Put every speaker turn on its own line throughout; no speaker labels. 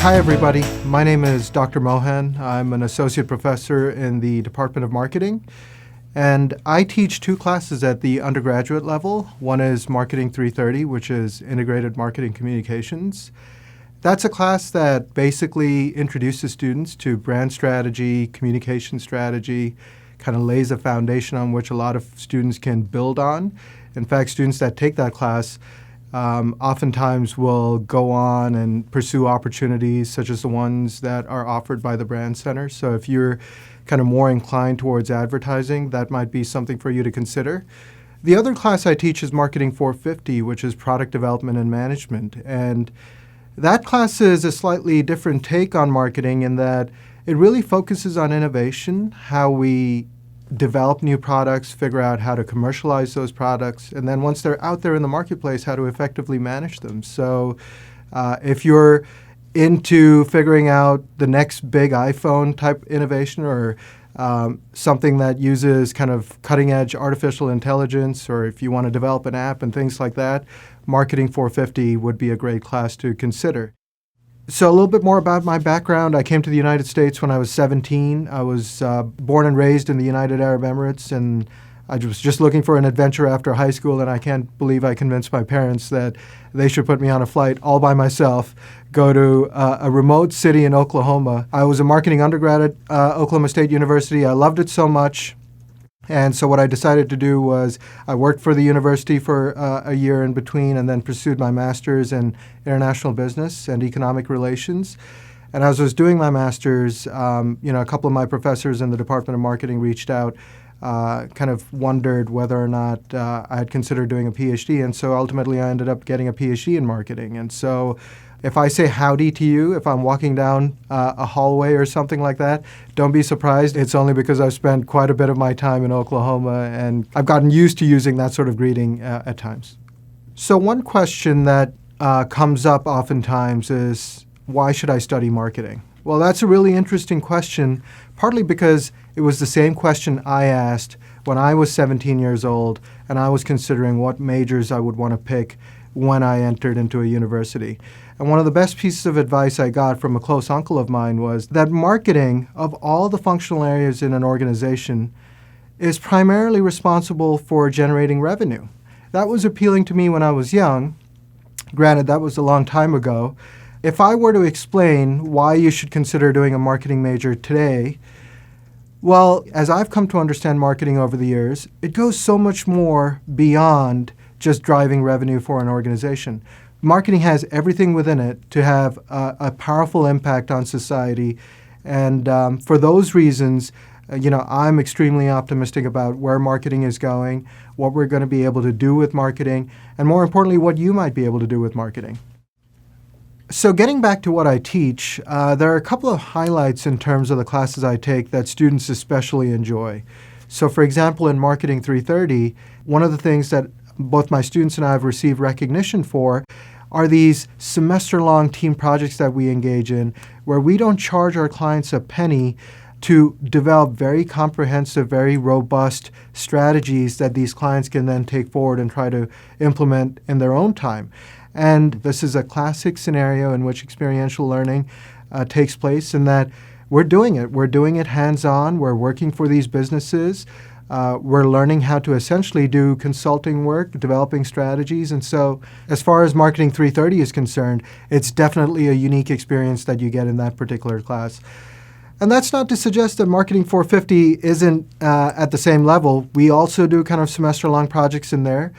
Hi, everybody. My name is Dr. Mohan. I'm an associate professor in the Department of Marketing, and I teach two classes at the undergraduate level. One is Marketing 330, which is Integrated Marketing Communications. That's a class that basically introduces students to brand strategy, communication strategy, kind of lays a foundation on which a lot of students can build on. In fact, students that take that class oftentimes will go on and pursue opportunities such as the ones that are offered by the Brand Center. So if you're kind of more inclined towards advertising, that might be something for you to consider. The other class I teach is Marketing 450, which is Product Development and Management. And that class is a slightly different take on marketing in that it really focuses on innovation, how we develop new products, figure out how to commercialize those products, and then once they're out there in the marketplace, how to effectively manage them. So if you're into figuring out the next big iPhone type innovation or something that uses kind of cutting edge artificial intelligence, or if you want to develop an app and things like that, Marketing 450 would be a great class to consider. So a little bit more about my background. I came to the United States when I was 17. I was born and raised in the United Arab Emirates, and I was just looking for an adventure after high school, and I can't believe I convinced my parents that they should put me on a flight all by myself, go to a remote city in Oklahoma. I was a marketing undergrad at Oklahoma State University. I loved it so much. And so what I decided to do was I worked for the university for a year in between and then pursued my master's in international business and economic relations. And as I was doing my master's, a couple of my professors in the Department of Marketing reached out, kind of wondered whether or not I had considered doing a PhD. And so ultimately I ended up getting a PhD in marketing. And so if I say howdy to you, if I'm walking down a hallway or something like that, don't be surprised. It's only because I've spent quite a bit of my time in Oklahoma, and I've gotten used to using that sort of greeting at times. So one question that comes up oftentimes is, why should I study marketing? Well, that's a really interesting question, partly because it was the same question I asked when I was 17 years old, and I was considering what majors I would want to pick when I entered into a university. And one of the best pieces of advice I got from a close uncle of mine was that marketing, of all the functional areas in an organization, is primarily responsible for generating revenue. That was appealing to me when I was young. Granted, that was a long time ago. If I were to explain why you should consider doing a marketing major today, well, as I've come to understand marketing over the years, it goes so much more beyond just driving revenue for an organization. Marketing has everything within it to have a powerful impact on society. And for those reasons, I'm extremely optimistic about where marketing is going, what we're going to be able to do with marketing, and more importantly, what you might be able to do with marketing. So getting back to what I teach, there are a couple of highlights in terms of the classes I take that students especially enjoy. So for example, in Marketing 330, one of the things that both my students and I have received recognition for are these semester-long team projects that we engage in, where we don't charge our clients a penny to develop very comprehensive, very robust strategies that these clients can then take forward and try to implement in their own time. And this is a classic scenario in which experiential learning takes place, in that we're doing it. We're doing it hands-on. We're working for these businesses. We're learning how to essentially do consulting work, developing strategies. And so as far as Marketing 330 is concerned, it's definitely a unique experience that you get in that particular class. And that's not to suggest that Marketing 450 isn't at the same level. We also do kind of semester-long projects in there.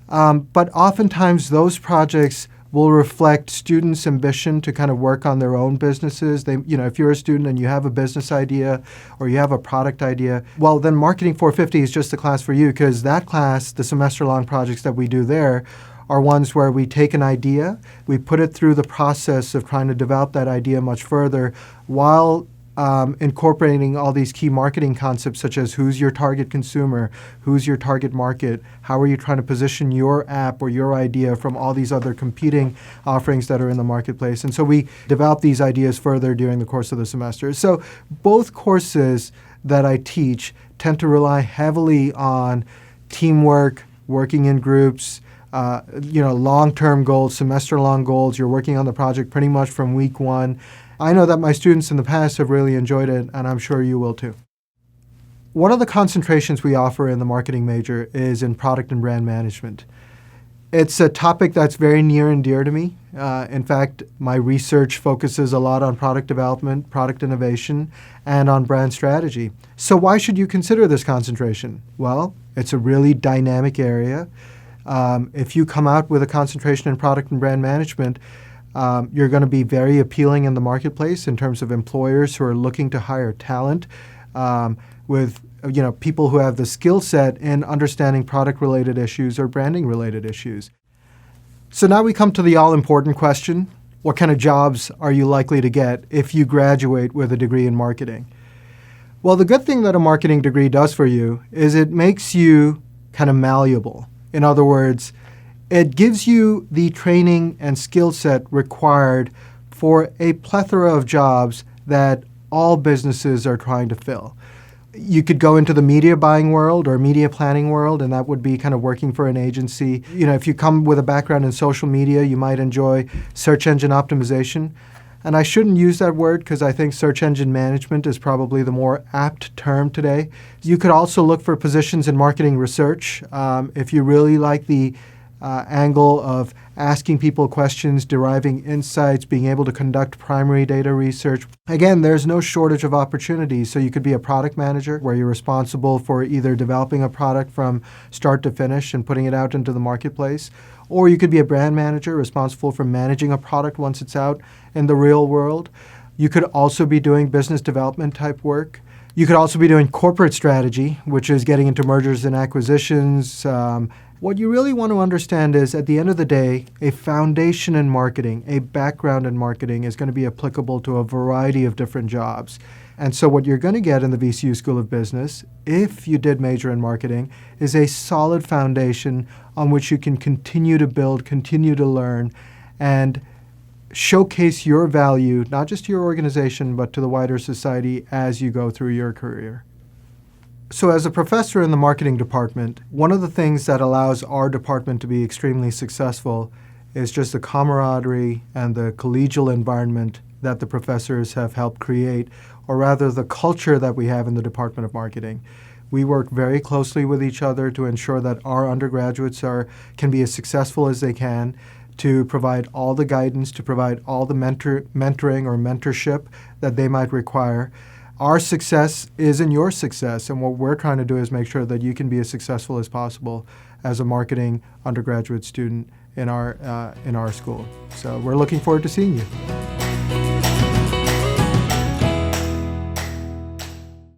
But oftentimes those projects will reflect students' ambition to kind of work on their own businesses. If you're a student and you have a business idea or you have a product idea, well, then Marketing 450 is just the class for you, because that class, the semester-long projects that we do there, are ones where we take an idea, we put it through the process of trying to develop that idea much further while incorporating all these key marketing concepts such as who's your target consumer, who's your target market, how are you trying to position your app or your idea from all these other competing offerings that are in the marketplace. And so we develop these ideas further during the course of the semester. So both courses that I teach tend to rely heavily on teamwork, working in groups, long-term goals, semester-long goals. You're working on the project pretty much from week one. I know that my students in the past have really enjoyed it, and I'm sure you will too. One of the concentrations we offer in the marketing major is in product and brand management. It's a topic that's very near and dear to me. In fact, my research focuses a lot on product development, product innovation, and on brand strategy. So why should you consider this concentration? Well, it's a really dynamic area. If you come out with a concentration in product and brand management, you're going to be very appealing in the marketplace in terms of employers who are looking to hire talent with people who have the skill set in understanding product-related issues or branding-related issues. So now we come to the all-important question: what kind of jobs are you likely to get if you graduate with a degree in marketing? Well, the good thing that a marketing degree does for you is it makes you kind of malleable. In other words, it gives you the training and skill set required for a plethora of jobs that all businesses are trying to fill. You could go into the media buying world or media planning world, and that would be kind of working for an agency. If you come with a background in social media, you might enjoy search engine optimization. And I shouldn't use that word because I think search engine management is probably the more apt term today. You could also look for positions in marketing research. If you really like the angle of asking people questions, deriving insights, being able to conduct primary data research. Again, there's no shortage of opportunities. So you could be a product manager where you're responsible for either developing a product from start to finish and putting it out into the marketplace, or you could be a brand manager responsible for managing a product once it's out in the real world. You could also be doing business development type work. You could also be doing corporate strategy, which is getting into mergers and acquisitions. What you really want to understand is, at the end of the day, a foundation in marketing, a background in marketing is going to be applicable to a variety of different jobs. And so what you're going to get in the VCU School of Business, if you did major in marketing, is a solid foundation on which you can continue to build, continue to learn, and showcase your value, not just to your organization, but to the wider society as you go through your career. So as a professor in the marketing department, one of the things that allows our department to be extremely successful is just the camaraderie and the collegial environment that the professors have helped create, or rather the culture that we have in the Department of Marketing. We work very closely with each other to ensure that our undergraduates can be as successful as they can, to provide all the guidance, to provide all the mentoring or mentorship that they might require. Our success is in your success, and what we're trying to do is make sure that you can be as successful as possible as a marketing undergraduate student in our school. So we're looking forward to seeing you.